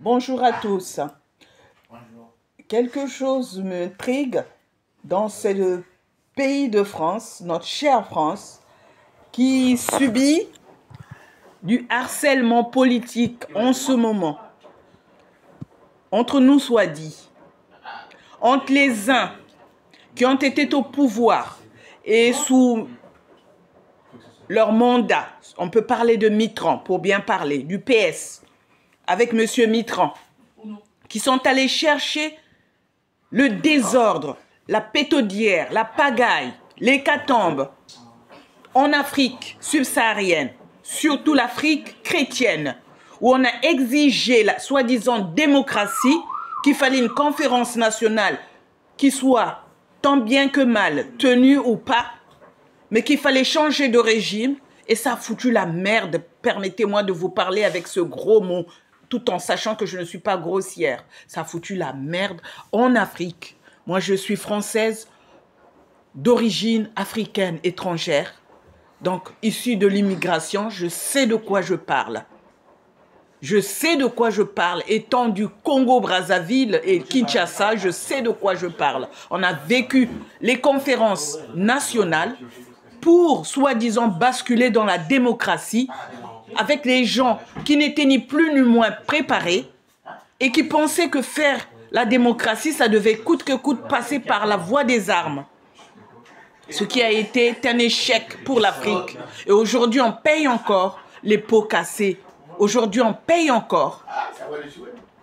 Bonjour à tous. Bonjour. Quelque chose m'intrigue dans ce pays de France, notre chère France, qui subit du harcèlement politique en ce moment. Entre nous soit dit, entre les uns qui ont été au pouvoir et sous leur mandat, on peut parler de Mitterrand pour bien parler, du PS, avec M. Mitterrand, qui sont allés chercher le désordre, la pétaudière, la pagaille, l'hécatombe en Afrique subsaharienne, surtout l'Afrique chrétienne, où on a exigé la soi-disant démocratie, qu'il fallait une conférence nationale qui soit tant bien que mal tenue ou pas, mais qu'il fallait changer de régime, et ça a foutu la merde. Permettez-moi de vous parler avec ce gros mot, tout en sachant que je ne suis pas grossière. Ça a foutu la merde en Afrique. Moi, je suis française d'origine africaine étrangère, donc issue de l'immigration. Je sais de quoi je parle. Je sais de quoi je parle. Étant du Congo-Brazzaville et Kinshasa, je sais de quoi je parle. On a vécu les conférences nationales pour, soi-disant, basculer dans la démocratie avec les gens qui n'étaient ni plus ni moins préparés et qui pensaient que faire la démocratie, ça devait coûte que coûte passer par la voie des armes. Ce qui a été un échec pour l'Afrique. Et aujourd'hui, on paye encore les pots cassés. Aujourd'hui, on paye encore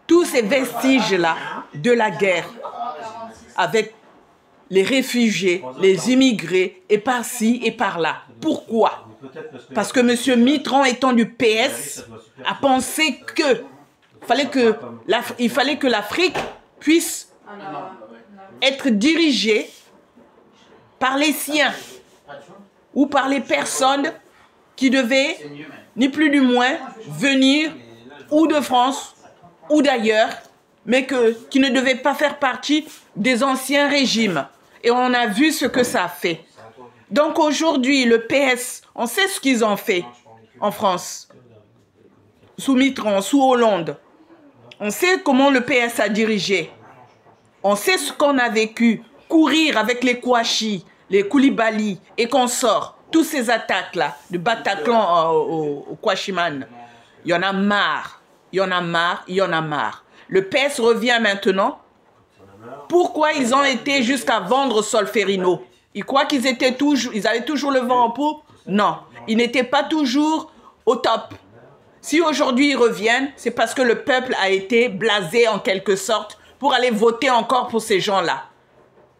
tous ces vestiges-là de la guerre avec les réfugiés, les immigrés, et par-ci et par-là. Pourquoi? Parce que M. Mitterrand, étant du PS, a pensé il fallait que l'Afrique puisse être dirigée par les siens ou par les personnes qui devaient, ni plus ni moins, venir ou de France ou d'ailleurs, mais qui ne devaient pas faire partie des anciens régimes. Et on a vu ce que ça a fait. Donc aujourd'hui, le PS, on sait ce qu'ils ont fait en France, sous Mitterrand, sous Hollande. On sait comment le PS a dirigé. On sait ce qu'on a vécu. Courir avec les Kouachi, les Koulibaly et consorts. Tous ces attaques-là, du Bataclan au Kouachiman. Il y en a marre. Il y en a marre. Il y en a marre. Le PS revient maintenant. Pourquoi ils ont été jusqu'à vendre Solferino? Ils croient qu'ils avaient toujours le vent en poupe? Non, ils n'étaient pas toujours au top. Si aujourd'hui ils reviennent, c'est parce que le peuple a été blasé en quelque sorte pour aller voter encore pour ces gens-là.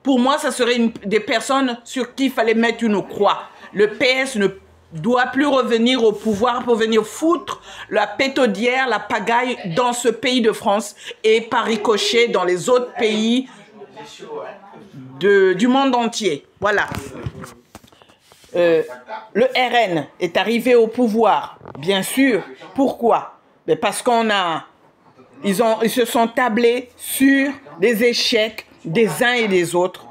Pour moi, ça serait des personnes sur qui il fallait mettre une croix. Le PS ne doit plus revenir au pouvoir pour venir foutre la pétaudière, la pagaille dans ce pays de France et par ricochet dans les autres pays du monde entier. Voilà. Le RN est arrivé au pouvoir, bien sûr. Pourquoi? Mais parce ils se sont tablés sur les échecs des uns et des autres.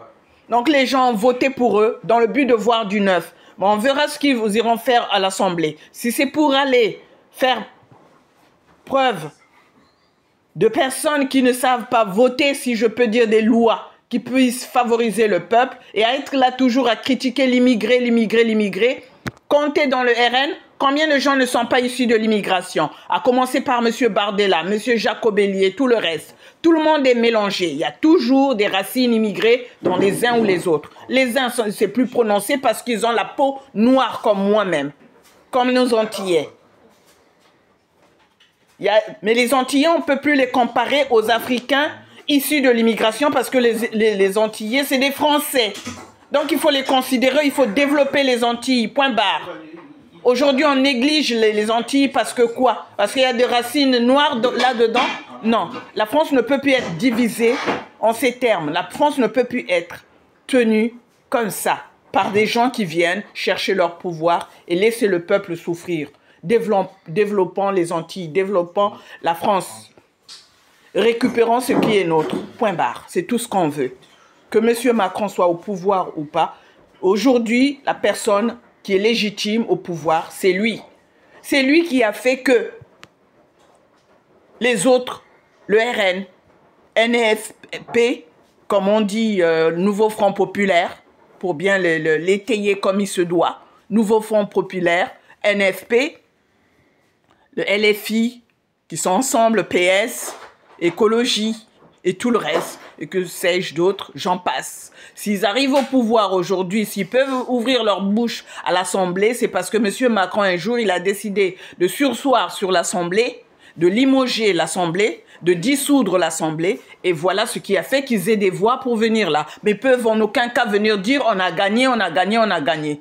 Donc les gens ont voté pour eux dans le but de voir du neuf. Bon, on verra ce qu'ils iront faire à l'Assemblée. Si c'est pour aller faire preuve de personnes qui ne savent pas voter, si je peux dire, des lois qui puissent favoriser le peuple et à être là toujours à critiquer l'immigré, comptez dans le RN, combien de gens ne sont pas issus de l'immigration? À commencer par M. Bardella, M. Jacobelli et tout le reste. Tout le monde est mélangé. Il y a toujours des racines immigrées dans les uns ou les autres. Les uns, c'est plus prononcé parce qu'ils ont la peau noire comme moi-même, comme nos Antillais. Mais les Antillais, on ne peut plus les comparer aux Africains issus de l'immigration parce que les Antillais, c'est des Français. Donc il faut les considérer, il faut développer les Antilles, point barre. Aujourd'hui, on néglige les Antilles parce que quoi? Parce qu'il y a des racines noires là-dedans? Non, la France ne peut plus être divisée en ces termes. La France ne peut plus être tenue comme ça par des gens qui viennent chercher leur pouvoir et laisser le peuple souffrir. Développons les Antilles, développons la France. Récupérons ce qui est nôtre, point barre. C'est tout ce qu'on veut. Que M. Macron soit au pouvoir ou pas, aujourd'hui, la personne qui est légitime au pouvoir, c'est lui. C'est lui qui a fait que les autres le RN, NFP, comme on dit, Nouveau Front Populaire, pour bien l'étayer comme il se doit, Nouveau Front Populaire, NFP, le LFI, qui sont ensemble, PS, écologie et tout le reste, et que sais-je d'autres, j'en passe. S'ils arrivent au pouvoir aujourd'hui, s'ils peuvent ouvrir leur bouche à l'Assemblée, c'est parce que M. Macron, un jour, il a décidé de surseoir sur l'Assemblée, de limoger l'Assemblée, de dissoudre l'Assemblée, et voilà ce qui a fait qu'ils aient des voix pour venir là. Mais ils peuvent en aucun cas venir dire on a gagné, on a gagné, on a gagné.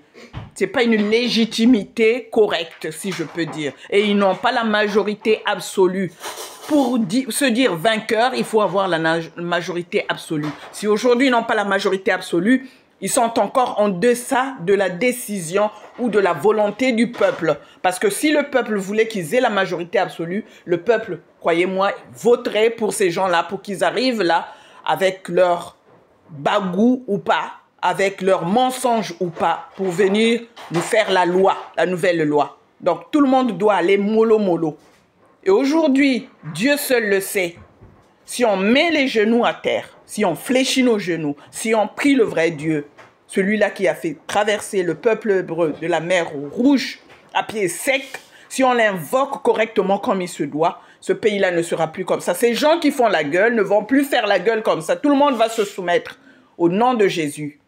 Ce n'est pas une légitimité correcte, si je peux dire. Et ils n'ont pas la majorité absolue. Pour se dire vainqueur, il faut avoir la majorité absolue. Si aujourd'hui ils n'ont pas la majorité absolue, ils sont encore en deçà de la décision ou de la volonté du peuple. Parce que si le peuple voulait qu'ils aient la majorité absolue, le peuple, croyez-moi, voterait pour ces gens-là, pour qu'ils arrivent là avec leur bagou ou pas, avec leur mensonge ou pas, pour venir nous faire la loi, la nouvelle loi. Donc tout le monde doit aller mollo mollo. Et aujourd'hui, Dieu seul le sait, si on met les genoux à terre, si on fléchit nos genoux, si on prie le vrai Dieu, celui-là qui a fait traverser le peuple hébreu de la mer Rouge à pied sec, si on l'invoque correctement comme il se doit, ce pays-là ne sera plus comme ça. Ces gens qui font la gueule ne vont plus faire la gueule comme ça. Tout le monde va se soumettre au nom de Jésus.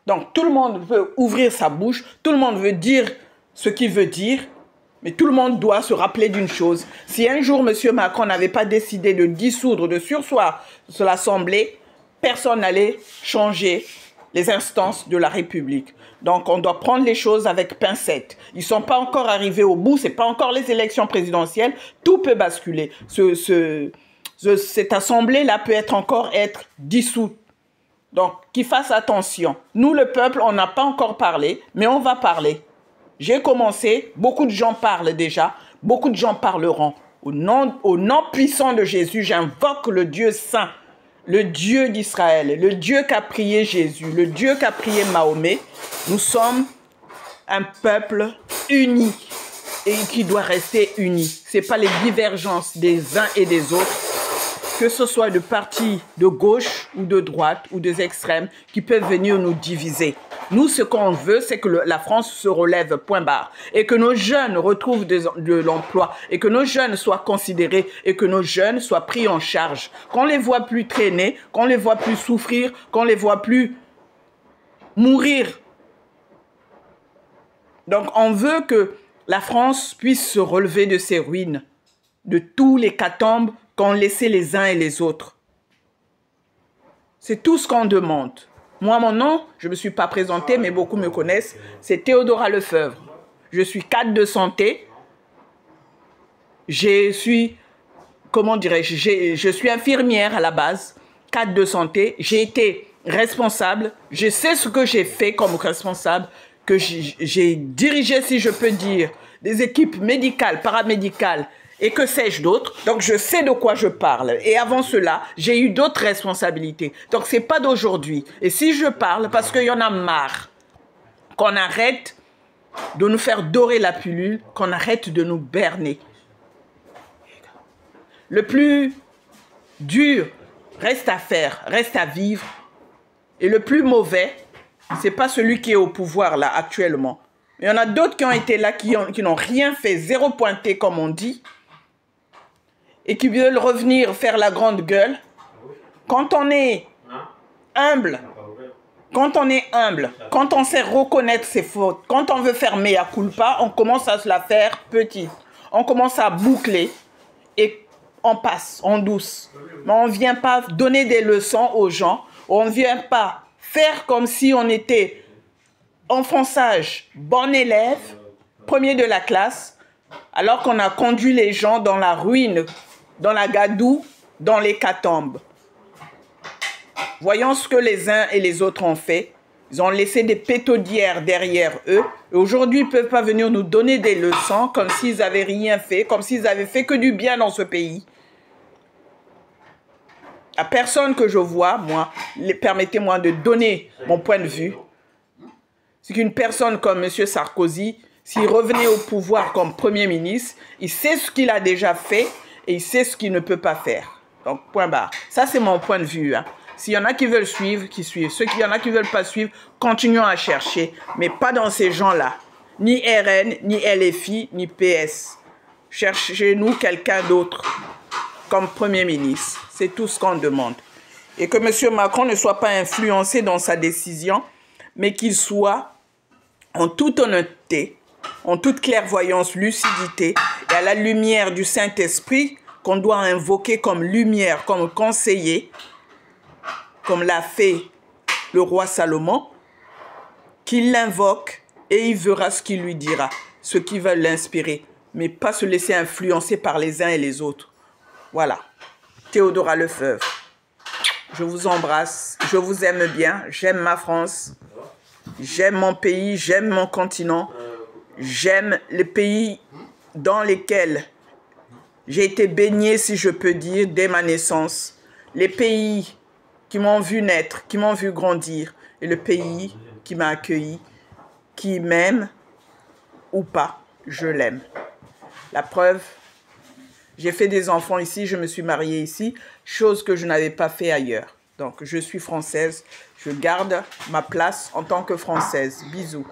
Donc tout le monde veut ouvrir sa bouche, tout le monde veut dire ce qu'il veut dire, mais tout le monde doit se rappeler d'une chose. Si un jour M. Macron n'avait pas décidé de dissoudre, de surseoir sur l'Assemblée, personne n'allait changer les instances de la République. Donc on doit prendre les choses avec pincette. Ils ne sont pas encore arrivés au bout, ce n'est pas encore les élections présidentielles, tout peut basculer. Cette assemblée-là peut encore être dissoute. Donc qu'ils fassent attention. Nous, le peuple, on n'a pas encore parlé, mais on va parler. J'ai commencé, beaucoup de gens parlent déjà, beaucoup de gens parleront. Au nom puissant de Jésus, j'invoque le Dieu saint, le Dieu d'Israël, le Dieu qu'a prié Jésus, le Dieu qu'a prié Mahomet. Nous sommes un peuple uni et qui doit rester uni. Ce n'est pas les divergences des uns et des autres, que ce soit de partis de gauche ou de droite ou des extrêmes qui peuvent venir nous diviser. Nous, ce qu'on veut, c'est que la France se relève, point barre, et que nos jeunes retrouvent de l'emploi, et que nos jeunes soient considérés, et que nos jeunes soient pris en charge. Qu'on ne les voit plus traîner, qu'on ne les voit plus souffrir, qu'on ne les voit plus mourir. Donc, on veut que la France puisse se relever de ses ruines, de tous les catombes qu'ont laissé les uns et les autres. C'est tout ce qu'on demande. Moi, mon nom, je ne me suis pas présenté, mais beaucoup me connaissent, c'est Théodora Lefebvre. Je suis cadre de santé. Je suis, comment dirais-je, je suis infirmière à la base, cadre de santé. J'ai été responsable. Je sais ce que j'ai fait comme responsable, que j'ai dirigé, si je peux dire, des équipes médicales, paramédicales, et que sais-je d'autre. Donc, je sais de quoi je parle. Et avant cela, j'ai eu d'autres responsabilités. Donc, ce n'est pas d'aujourd'hui. Et si je parle, parce qu'il y en a marre, qu'on arrête de nous faire dorer la pilule, qu'on arrête de nous berner. Le plus dur reste à faire, reste à vivre. Et le plus mauvais, ce n'est pas celui qui est au pouvoir là, actuellement. Il y en a d'autres qui ont été là, qui n'ont rien fait, zéro pointé, comme on dit, et qui veulent revenir faire la grande gueule. Quand on est humble, quand on sait reconnaître ses fautes, quand on veut faire mea culpa, on commence à se la faire petite. On commence à boucler et on passe en douce. Mais on ne vient pas donner des leçons aux gens, on ne vient pas faire comme si on était enfant sage, bon élève, premier de la classe, alors qu'on a conduit les gens dans la ruine, dans la gadoue, dans l'hécatombe. Voyons ce que les uns et les autres ont fait. Ils ont laissé des pétaudières derrière eux. Et aujourd'hui, ils ne peuvent pas venir nous donner des leçons comme s'ils n'avaient rien fait, comme s'ils avaient fait que du bien dans ce pays. À personne que je vois, moi, permettez-moi de donner mon point de vue. C'est qu'une personne comme M. Sarkozy, S'il revenait au pouvoir comme Premier ministre, il sait ce qu'il a déjà fait et il sait ce qu'il ne peut pas faire. Donc, point barre. Ça, c'est mon point de vue. Hein. S'il y en a qui veulent suivre, qui suivent. Ceux qui y en a qui ne veulent pas suivre, continuons à chercher. Mais pas dans ces gens-là. Ni RN, ni LFI, ni PS. Cherchez-nous quelqu'un d'autre comme Premier ministre. C'est tout ce qu'on demande. Et que M. Macron ne soit pas influencé dans sa décision, mais qu'il soit en toute honnêteté, en toute clairvoyance, lucidité, et à la lumière du Saint-Esprit qu'on doit invoquer comme lumière, comme conseiller, comme l'a fait le roi Salomon, qu'il l'invoque et il verra ce qu'il lui dira, ce qui va l'inspirer, mais pas se laisser influencer par les uns et les autres. Voilà. Théodora Lefebvre. Je vous embrasse, je vous aime bien, j'aime ma France, j'aime mon pays, j'aime mon continent, j'aime les pays dans lesquels j'ai été baigné, si je peux dire, dès ma naissance. Les pays qui m'ont vu naître, qui m'ont vu grandir, et le pays qui m'a accueilli, qui m'aime ou pas, je l'aime. La preuve, j'ai fait des enfants ici, je me suis mariée ici, chose que je n'avais pas fait ailleurs. Donc, je suis française, je garde ma place en tant que française. Bisous.